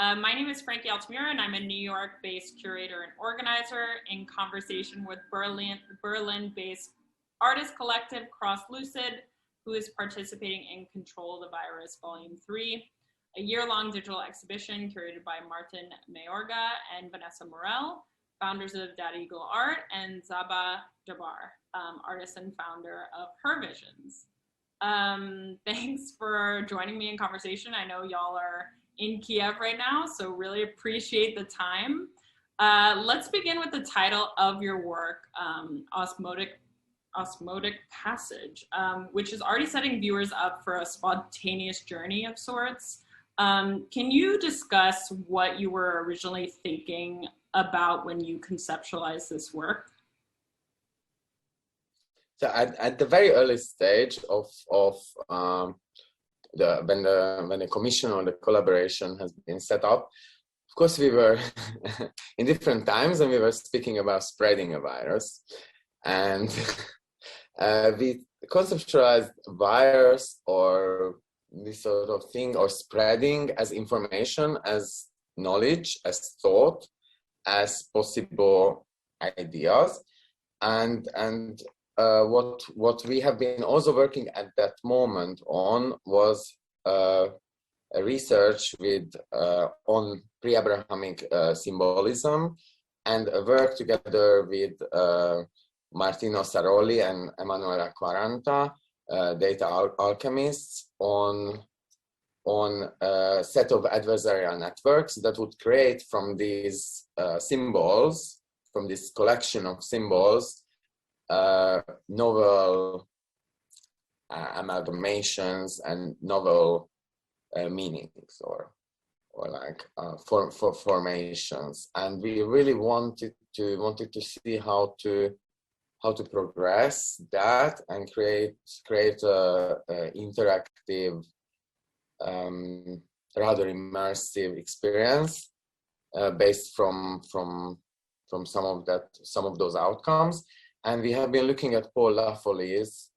My name is Frankie Altamura, and I'm a New York-based curator and organizer in conversation with Berlin-based artist collective Crosslucid, who is participating in Control the Virus Volume 3, a year-long digital exhibition curated by Martin Mayorga and Vanessa Morel, founders of Daddy Eagle Art, and Zaba Jabbar, artist and founder of Her Visions. Thanks for joining me in conversation. I know y'all are in Kiev right now, so really appreciate the time. Let's begin with the title of your work, Osmotic Passage, which is already setting viewers up for a spontaneous journey of sorts. Can you discuss what you were originally thinking about when you conceptualized this work? So at the very early stage of when the commission or the collaboration has been set up, of course we were in different times and we were speaking about spreading a virus, and we conceptualized virus or this sort of thing, or spreading, as information, as knowledge, as thought, as possible ideas, and what we have been also working at that moment on was a research with on pre-Abrahamic symbolism, and a work together with Martino Saroli and Emanuela Quaranta, data alchemists, on a set of adversarial networks that would create from these symbols, from this collection of symbols, novel amalgamations and novel meanings, or like formations. And we really wanted to see how to progress that and create a interactive, rather immersive experience based from some of those outcomes. And we have been looking at Paul Lafolese,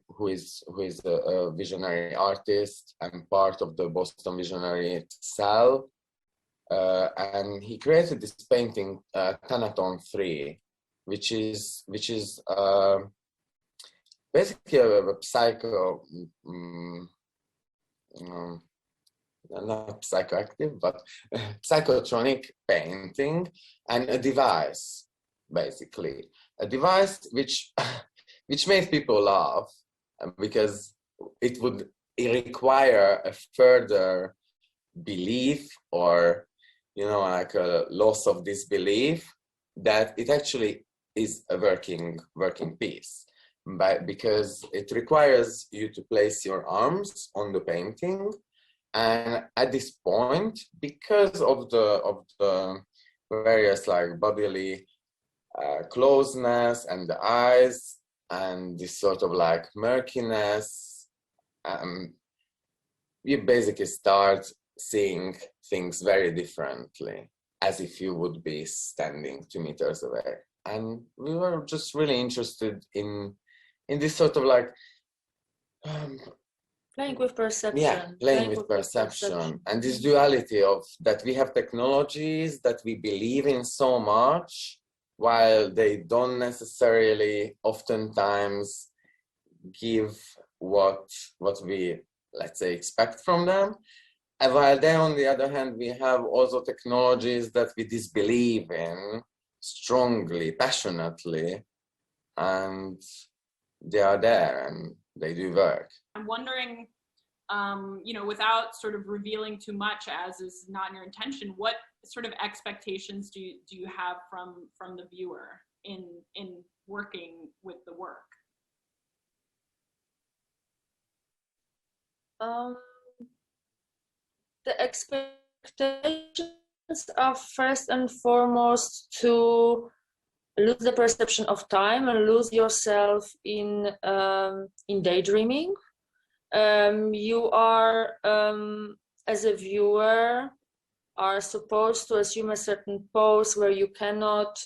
who is a visionary artist and part of the Boston Visionary Cell, and he created this painting, Thanaton 3, which is basically a psycho, not psychoactive, but psychotronic painting, and a device, basically a device which makes people laugh, because it would require a further belief, or like a loss of disbelief, that it actually is a working piece, because it requires you to place your arms on the painting, and at this point, because of the various like bodily closeness and the eyes and this sort of like murkiness, you basically start seeing things very differently, as if you would be standing 2 meters away. And we were just really interested in this sort of like playing with perception. Yeah, playing with perception. And this duality of that we have technologies that we believe in so much, while they don't necessarily oftentimes give what we, let's say, expect from them. And while then, on the other hand, we have also technologies that we disbelieve in strongly, passionately, and they are there and they do work. I'm wondering, without sort of revealing too much, as is not in your intention, what sort of expectations do you have from the viewer in working with the work? The expectations are first and foremost to lose the perception of time and lose yourself in daydreaming. You are, as a viewer, are supposed to assume a certain pose where you cannot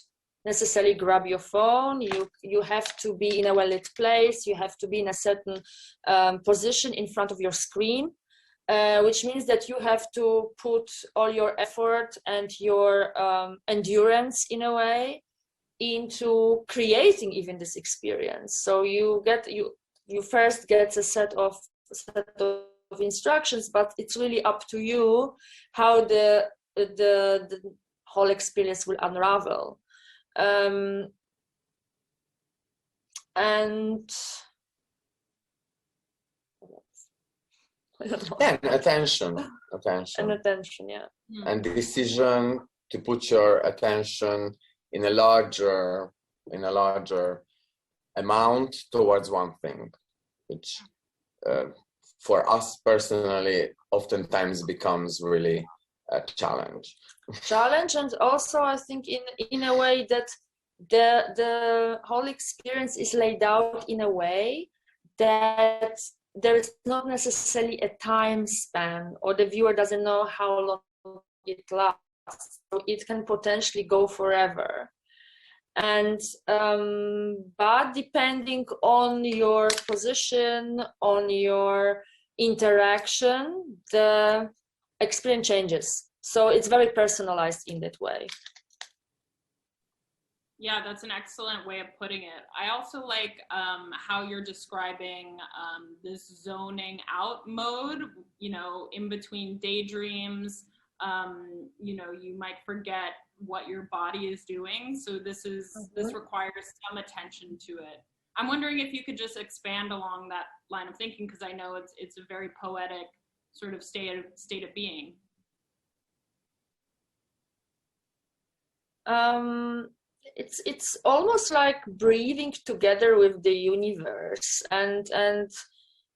necessarily grab your phone. You have to be in a well-lit place. You have to be in a certain position in front of your screen. which means that you have to put all your effort and your endurance in a way into creating even this experience. So you first get a set of instructions, but it's really up to you how the whole experience will unravel. And yeah, and attention, yeah. and decision to put your attention in a larger amount towards one thing, which for us personally oftentimes becomes really a challenge. And also I think in a way that the whole experience is laid out in a way that there is not necessarily a time span, or the viewer doesn't know how long it lasts, so it can potentially go forever. And but depending on your position, on your interaction, the experience changes. So it's very personalized in that way. Yeah, that's an excellent way of putting it. I also like how you're describing this zoning out mode, you know, in between daydreams. You know, you might forget what your body is doing. So this requires some attention to it. I'm wondering if you could just expand along that line of thinking, because I know it's a very poetic sort of state of being. It's almost like breathing together with the universe, and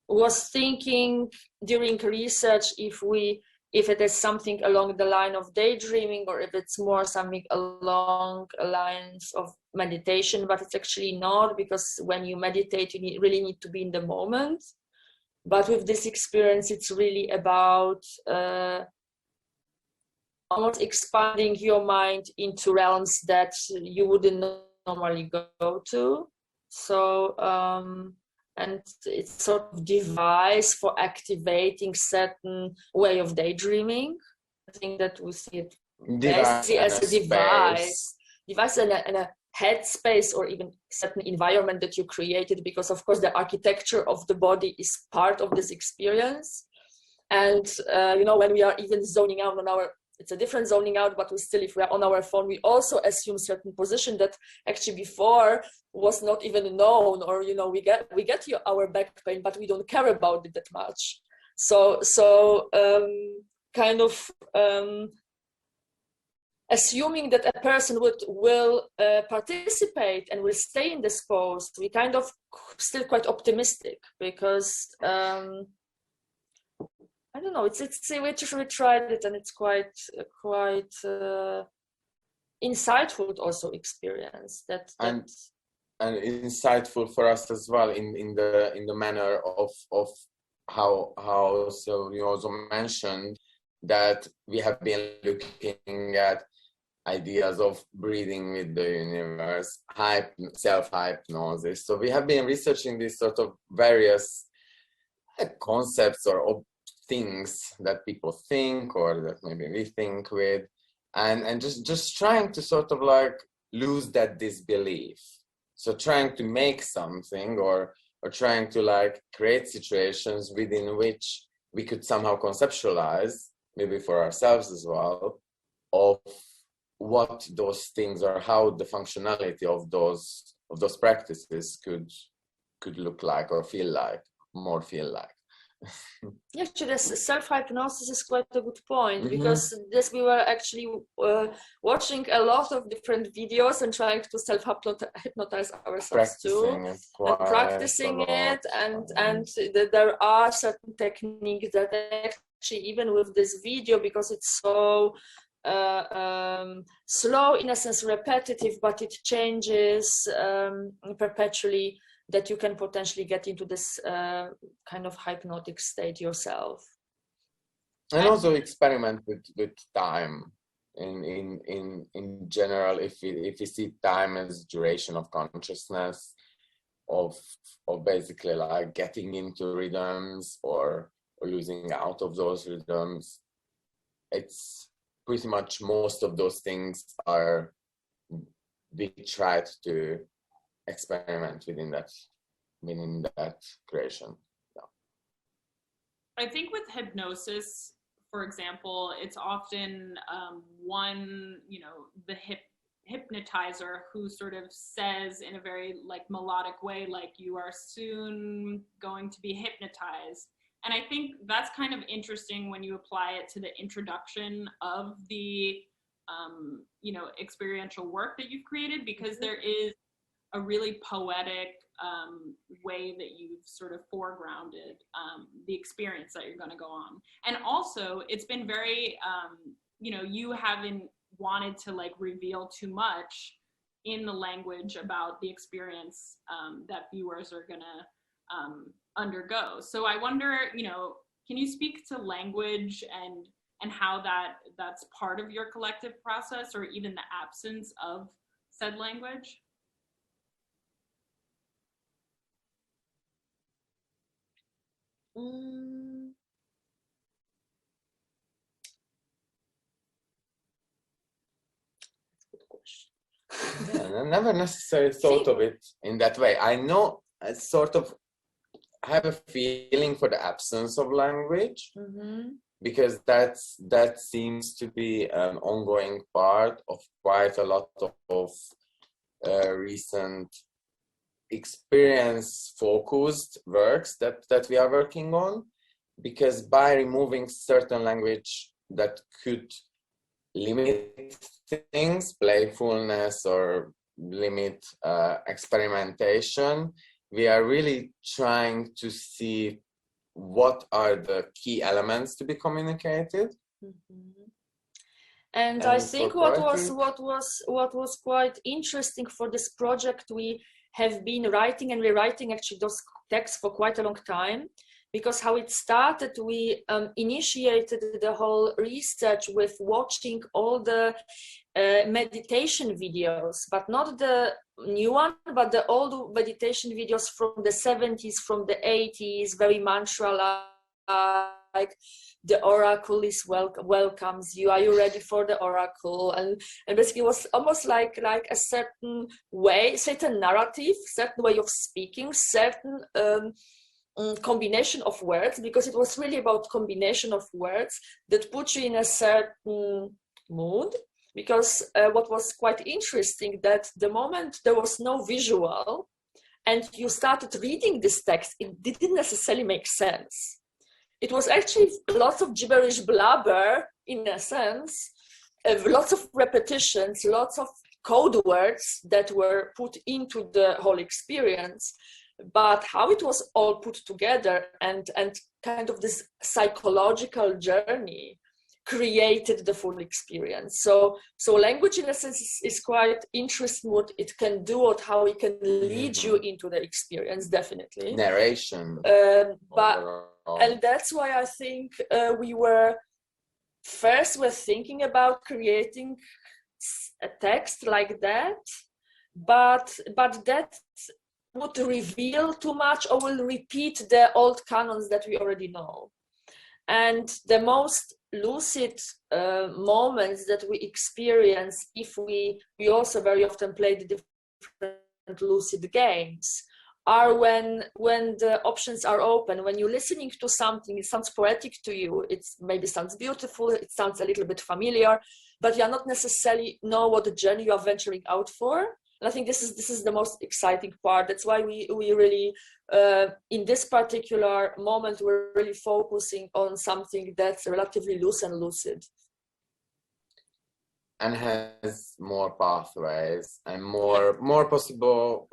was thinking during research if it is something along the line of daydreaming, or if it's more something along lines of meditation, but it's actually not, because when you meditate you really need to be in the moment. But with this experience it's really about almost expanding your mind into realms that you wouldn't normally go to. So and it's sort of device for activating certain way of daydreaming. I think that we see it as a device and a headspace, or even certain environment that you created, because of course the architecture of the body is part of this experience. And you know, when we are even zoning out on it's a different zoning out, but we still, if we are on our phone, we also assume certain position that actually before was not even known, or, you know, we get our back pain, but we don't care about it that much. So kind of assuming that a person will participate and will stay in this pose, we kind of still quite optimistic, because I don't know. We tried it, and it's quite insightful also experience. And insightful for us as well in the manner of how. So you also mentioned that we have been looking at ideas of breathing with the universe, self-hypnosis. So we have been researching these sort of various concepts or things that people think, or that maybe we think with, and just trying to sort of like lose that disbelief. So trying to make something, or trying to like create situations within which we could somehow conceptualize, maybe for ourselves as well, of what those things are, how the functionality of those practices could look like, or feel like. Actually, this self-hypnosis is quite a good point, because we were actually watching a lot of different videos and trying to self-hypnotize ourselves practicing it, and there are certain techniques that actually, even with this video, because it's so slow, in a sense repetitive, but it changes perpetually, that you can potentially get into this kind of hypnotic state yourself. And also experiment with time in general. If we see time as duration of consciousness, of basically like getting into rhythms, or or losing out of those rhythms. It's pretty much most of those things are, we tried to experiment within that creation. I think with hypnosis, for example, it's often one, the hypnotizer who sort of says in a very like melodic way, like, you are soon going to be hypnotized. And I think that's kind of interesting when you apply it to the introduction of the, experiential work that you've created, because there is a really poetic way that you've sort of foregrounded the experience that you're going to go on. And also, it's been very, you haven't wanted to like reveal too much in the language about the experience that viewers are going to undergo. So I wonder, can you speak to language and how that's part of your collective process, or even the absence of said language? Good question. Yeah, I never necessarily thought of it in that way. I know I sort of have a feeling for the absence of language, because that seems to be an ongoing part of quite a lot of recent experience-focused works that we are working on, because by removing certain language that could limit things, playfulness, or limit experimentation, we are really trying to see what are the key elements to be communicated. And I think what was quite interesting for this project, we have been writing and rewriting actually those texts for quite a long time, because how it started, we initiated the whole research with watching all the meditation videos, but not the new one, but the old meditation videos from the 70s, from the 80s, very mantra like, the oracle is welcomes you, are you ready for the oracle? And basically it was almost like a certain way, certain narrative, certain way of speaking, certain combination of words, because it was really about combination of words that put you in a certain mood. Because what was quite interesting, that the moment there was no visual and you started reading this text, it didn't necessarily make sense. It was actually lots of gibberish blabber, in a sense, lots of repetitions, lots of code words that were put into the whole experience. But how it was all put together and kind of this psychological journey created the full experience. So language, in a sense, is quite interesting what it can do, how it can lead you into the experience, definitely. Narration. And that's why I think we're thinking about creating a text like that, but that would reveal too much or will repeat the old canons that we already know. And the most lucid moments that we experience, if we also very often play the different lucid games, are when the options are open, when you're listening to something, it sounds poetic to you, it maybe sounds beautiful, it sounds a little bit familiar, but you are not necessarily know what the journey you are venturing out for. And I think this is the most exciting part. That's why we really, in this particular moment, we're really focusing on something that's relatively loose and lucid. And has more pathways and more possible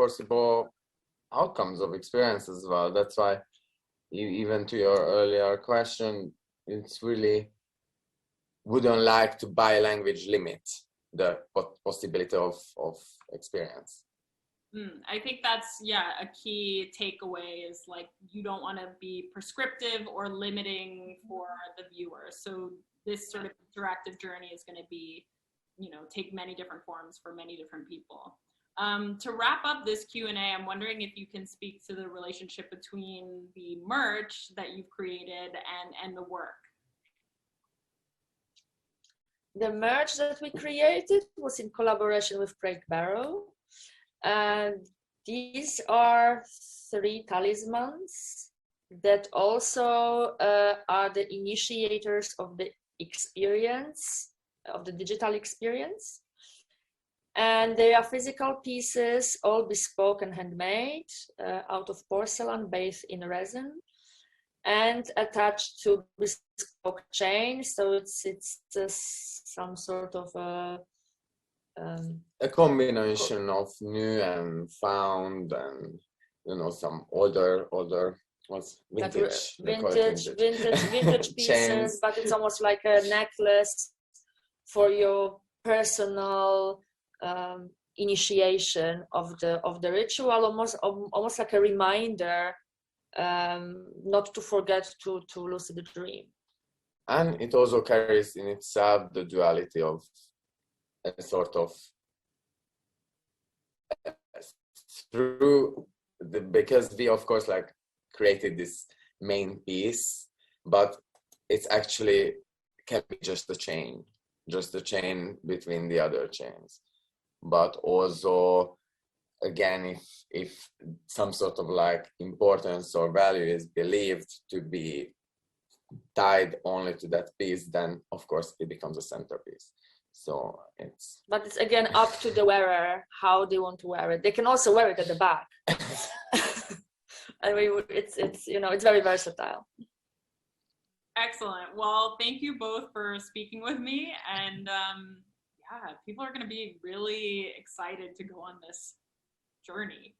outcomes of experience as well. That's why, even to your earlier question, it's really wouldn't like to by language limit the possibility of experience. I think that's a key takeaway, is like, you don't want to be prescriptive or limiting for the viewer. So this sort of interactive journey is going to be, take many different forms for many different people. To wrap up this Q&A, I'm wondering if you can speak to the relationship between the merch that you've created and the work. The merch that we created was in collaboration with Craig Barrow. And these are 3 talismans that also are the initiators of the experience, of the digital experience. And they are physical pieces, all bespoke and handmade, out of porcelain bathed in resin, and attached to bespoke chains. So it's some sort of a combination of new and found, and some older what's vintage, vintage pieces, but it's almost like a necklace for your personal initiation of the ritual, almost like a reminder not to forget to lucid dream. And it also carries in itself the duality of a sort of because we of course like created this main piece, but it's actually can be just a chain between the other chains. But also, again, if some sort of like importance or value is believed to be tied only to that piece, then of course it becomes a centerpiece. So but it's again up to the wearer how they want to wear it. They can also wear it at the back. And it's very versatile. Excellent. Well, thank you both for speaking with me, and yeah, people are going to be really excited to go on this journey.